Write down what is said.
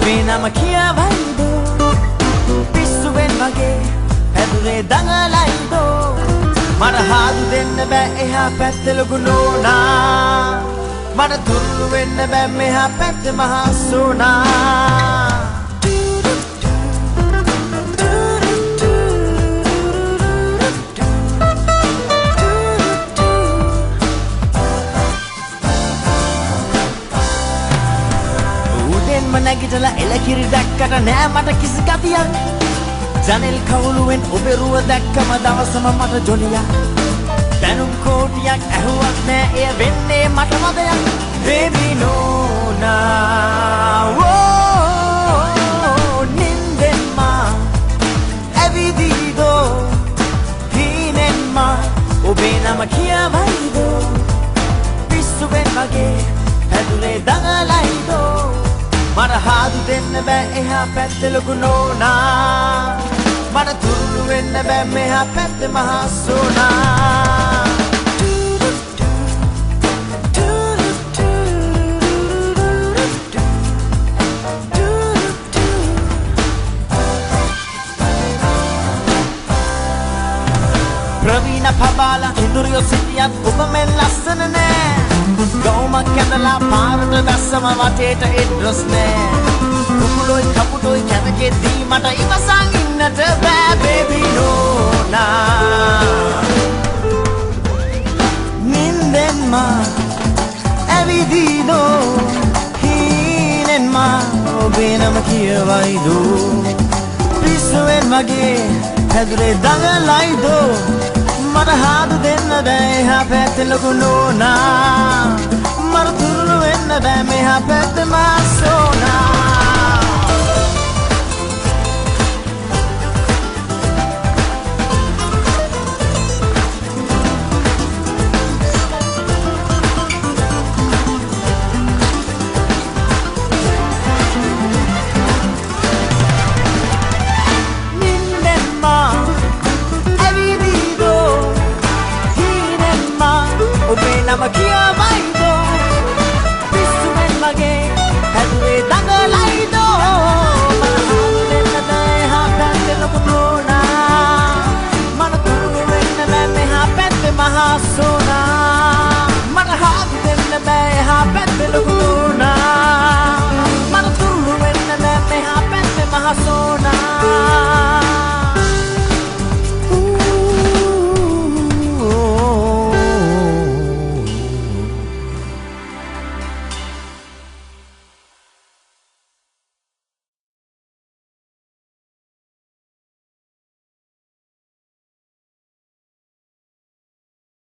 ඔබේ නම කියවයිදෝ පිස්සුවෙන් වගේ හැදුනේ දඟලයිදෝ මට හාදු දෙන්න බෑ එහා පැත්තේ ලොකු නෝනා මට දුර්ලු වෙන්න බෑ මෙහා පැත්තේ මහා සෝනා නැගිටලා එලකිරි දැක්කට නෑ මට කිසි ගතියක් ජනෙල් කවුළුවෙන් ඔබේ රුව දැක්කම දවසම මට ජොලියක් දැනුම් කෝටියක් ඇහුවක් නෑ එය වෙන්නේ මට මදයක් baby නෝනා නින්දෙන්ම ඇවිදීදෝ හීනෙන්ම ඔබේ නම කියවයිදෝ පිස්සුවෙන් වගේ හැදුනේ දඟලයිදෝ මට හාදු දෙන්න බෑ එහා පැත්තේ ලොකු නෝනා මට තුරුළු වෙන්න බෑ මෙහා පැත්තේ මහා සෝනා ප්‍රවීණ පබාලා ඉඳුරියෝ සිටියත් ඔබ මෙන් ලස්සන නෑ ගෞමක් කැඳලා පාරට දැස්සම වටේට එඩ්‍රස් නෑ කුකුලොයි කපුටොයි කැඳකෙද්දී මට ඉවසන් ඉන්නට බෑ බේබි නෝනා නින්දෙන්ම ඇවිදීදෝ හීනෙන්ම ඔබේ නම කියවයිදෝ පිස්සුවෙන් වගේ හැදුනේ දඟලයිදෝ මට හාදු දෙන්න බෑ එහා පැත්තේ ලොකු නෝනා මට තුරුළු වෙන්න බෑ මෙහා පැත්තේ මා සෝනා නම කියවයිදෝ පිස්සුවෙන් වගේ හැදුවේ දඟලයිදෝ මට හාදු දෙන්න බෑ එහා පැත්තේ ලොකු නෝනා මට තුරුළු වෙන්න බෑ මෙහා පැත්තේ මහා සෝනා